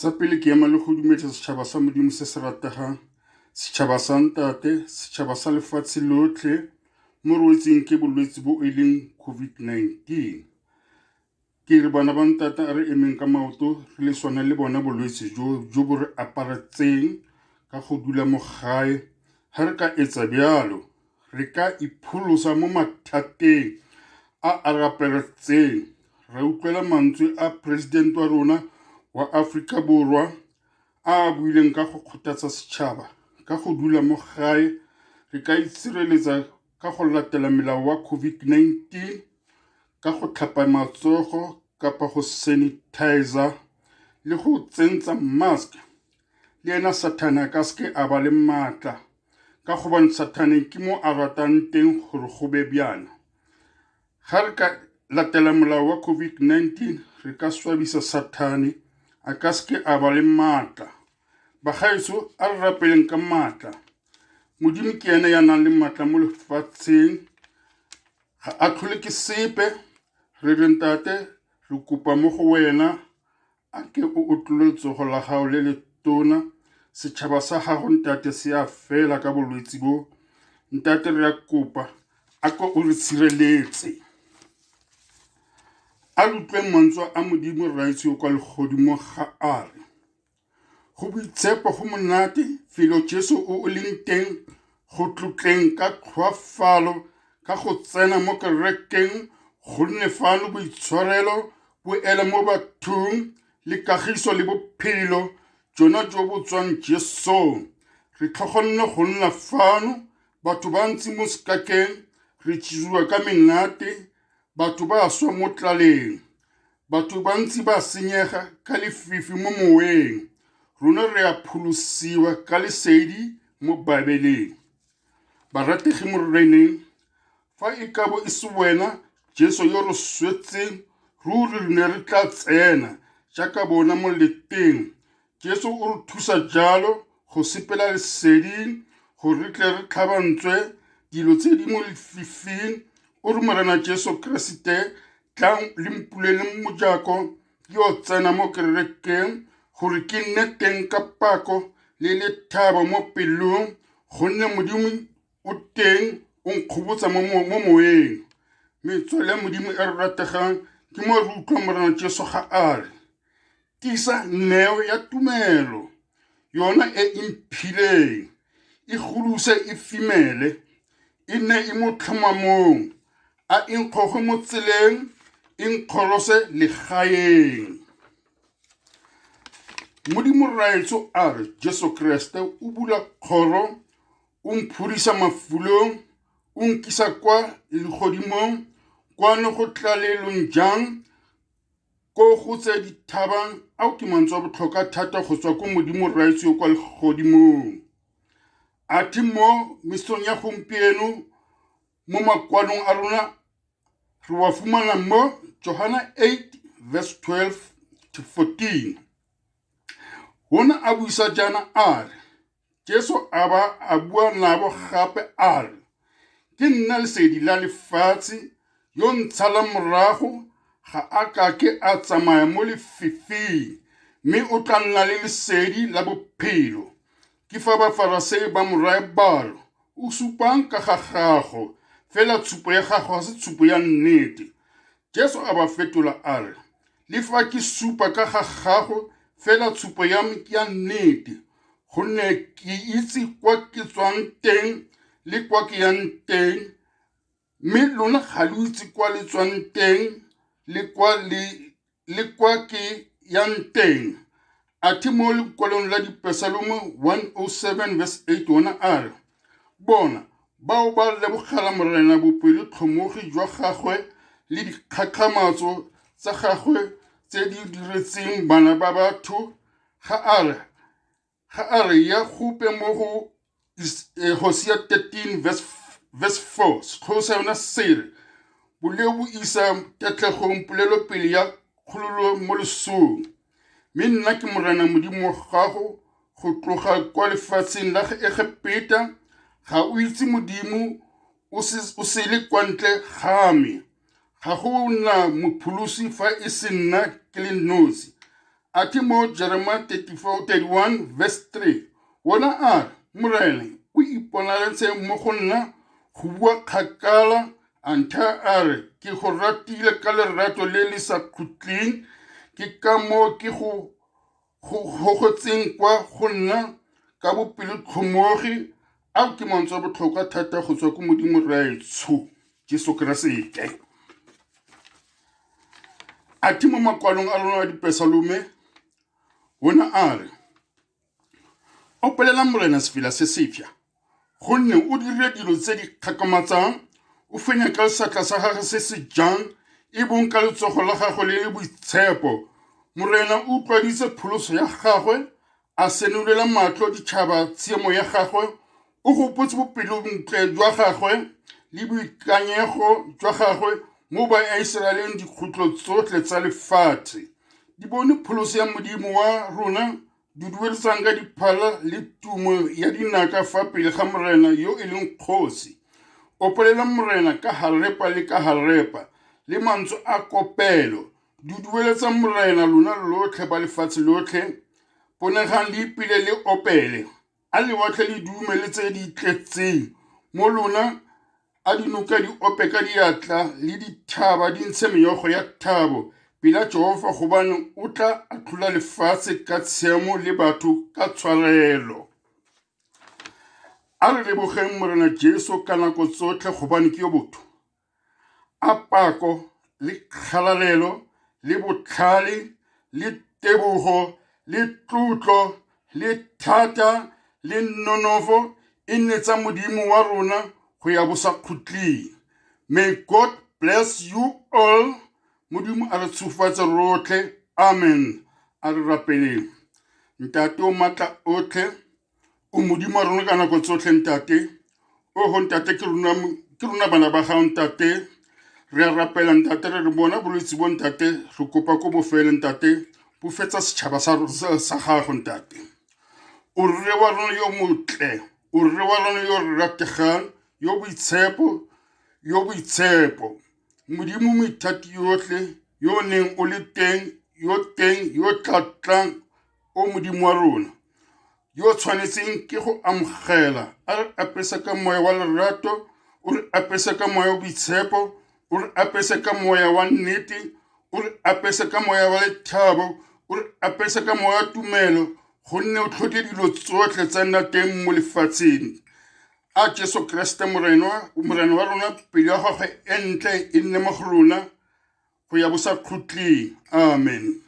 Sa pele ke ema le go dumetsa setšhaba sa Modimo se se rategang, setšhaba sa ntate, setšhaba sa lefatshe lotlhe mo re wetseng ke bolwetse bo e leng COVID-19. Ke re bana ba ntate a re emeng ka maoto re le swana le bona bolwetse jo bo re aparetseng ka go dula mo gae. Ha re ka etsa bjalo, re ka ipholosa mo mathateng a re aparetseng. Re utlwela mantswe a president wa rona wa Afrika Borwa a buileng ka go kgothatsa setšhaba ka go dula mo gae. Re ka itshireletsa ka go latela melao wa COVID-19 ka go tlhapa matsogo kapa go sanitizer le go tsentsa mask. Le ena Satana ka ske a ba le maatla ka gobane Satana ke mo a ratang teng gore go be bjana. Ga re ka latela molao wa COVID-19 re ka swabisa Satane a ka ske a ba le maatla. Bagaetso a re rapeleng ka maatla. Modimo ke ena ya nang le maatla mo lefatsheng. Ga a tlhole ke sepe. Re re ntate re kopa mo go wena a ke o otlole letsogo la gago le letona. Setšhaba sa gago ntate se a fela ka bolwetse bo. Ntate re a kopa a ko o re tshireletse. A utlwe mantswe a Modimo raitse kwa legodimo ga a re, go boitshepo go monate felo Jesu o leng teng go tlotleng ka tlhoafalo ka go tsena mo kerekeng gonne fano boitshwarelo bo ele mo bathong le kagiso le bophelo jona jo bo tswang Jesong. Re tlhogonne go nna fano batho ba ntse mo sekakeng re tšhiriwa ka menate. Batho ba swa mo tlaleng, batho ba ntse ba senyega ka lefifi mo moweng. Rona re a pholosiwa ka lesedi mo Babeleng. Barategi mo reneng, fa e ka bo e se wena Jesu yo re swetseng ruri re ne re tla tsena jaaka bona mo leteng. Jesu o re thusa jalo go sepela leseding gore re tle re tlhabantswe dilo tse di mo lefifing. O re Morena Jesu Kriste tlang le mpulele mojako yo tsena mo kerekeng gore ke nne teng ka pako le lethabo mo pelong gonne Modimo o teng o nkgobotsa mo moeng. Metswele ya Modimo e re rategang ke mo re utlwa Morena Jesu ga a re, tisa neo ya tumelo yona e imphileng, e goluse e fimele, e ne e mo tlhomamong, a inkgoge mo tseleng, inkgolose legaeng. Modimo raetso a re Jesu Kriste o bula kgoro, o mphurisa mafulong, o nkisa kwa legodimong, kwano go tlalelong jang, ko go tse di thabang. Ao ke mantswe a botlhokwa thata go tswa ko Modimo raetso kwa legodimong. Athe mo mesong ya gompieno mo makwanong a rona re wa fumana mo Johana 8 verse 12 to 14. Hona a buisa jana a re, Jesu a ba a bua nabo gape a re, ke nna lesedi la lefatshe yo ntshala morago ga a ka ke a tsamaya mo lefifing, mme o tla nna le lesedi la bophelo. Ke fa bafarasei ba mo raya balo, o supang ka ga gago, fela tshupo ya gago ga se tshupo ya nnete. Jesu a ba fetola a re, le fa ke supa ka ga gago, fela tshupo ya me ke ya nnete, gonne ke itse kwa ke tswang teng le kwa ke yang teng, mme lona ga le itse kwa le tswang teng le kwa ke yang teng. Athe mo lekwalong la Dipesalomo 107 verse 8 ona a re, bona bao ba lebogela Morena bopelo tlhomogi jwa gagwe le dikgakgamatso tsa gagwe tse di diretseng bana ba batho. Ga a re ya gope mo go Hosea 13 verse 4 sekgolosa yona se re, boleo bo isa tetlegong polelo pele ya kgololo mo lesong. Mme nna ke Morena Modimo wa gago go tloga kwa lefatsheng la Egepeta. Ga o itse Modimo o se le kwa ntle game. Ga go na mopholosi fa e se nna ke le nosi. ati mo Jeremiah 31 verse 3 wona a Morena o iponaretse mo go nna go bua kgakala anta a re ke go ratile ka lerato le le sa khutling ke ka mo ke go gogotseng kwa go nna ka bopelo tlhomogi a ke mantswe botlhokwa thata go tswa ko modimo raetsho Jesu Kriste ati mo makwalong a lona dipesalome wona a re o pelela Morena sefila se sefya gonne o dire dilo tse di kgakamatsang o fenya ka setla sa gagwe se se jang e bong ka letsogo la gagwe le boitshepo Morena o tlwaditse pholoso ya gagwe a senolela matlo ditšhaba tshiamo ya gagwe o gopotse bopelontle jwa gagwe le boikanyego jwa gagwe mo ba Israeleng dikhutlo tsotlhe tsa lefatshe di bone pholoso ya modimo wa rona di dueletsang ka diphala le tumo ya dinaka fa pele ga Morena yo e leng kgosi o polela Morena ka harepa le ka harepa le mantswe a kopelo di dueletsa Morena lona lotlhe ba lefatshe lotlhe ponegang le ipile le opele a lewatle le dume le tse di tletseng mo lona a dinoka di ope ka diatla le dithaba di ntshe meyogo ya thabo pila Jehova gobane o tla a tlhola lefatshe ka tshiamo le batho ka tshwarelo a re lebogeng Morena Jesu ka nako tsotlhe gobane ke yo botho a pako le kgalalelo le botlhale le tebogo le tlotlo le thata le nonofo e nne tsa modimo wa rona go ya bosa khutling may God bless you all modimo a re tshofatse rotlhe amen a re rapeleng ntate o matla otlhe o modimo wa rona ka nako tsotlhe ntate o ho ntate ke rona bana ba gago ntate re a rapela ntate re bona bolwetse bo ntate re kopa ko bofele ntate bo fetsa setšhaba sa gago ntate o rre wa rona yo motle o rre wa rona yo rategang yo boitshepo modimo moithati yotlhe yo neng o le teng yo tlatlang o modimo wa rona yo tshwanetseng ke go amogela a re apesa ka moya wa lerato o re apesa ka moya wa boitshepo o re apesa ka moya wa nnete o re apesa ka moya wa lethabo o re apesa ka moya wa tumelo gonne o tlhoke dilo tsotlhe tsa nna teng mo lefatsheng a Jesu Kriste Morena wa rona pele ya gagwe entle e nne mo go rona go ya bosa khutling amen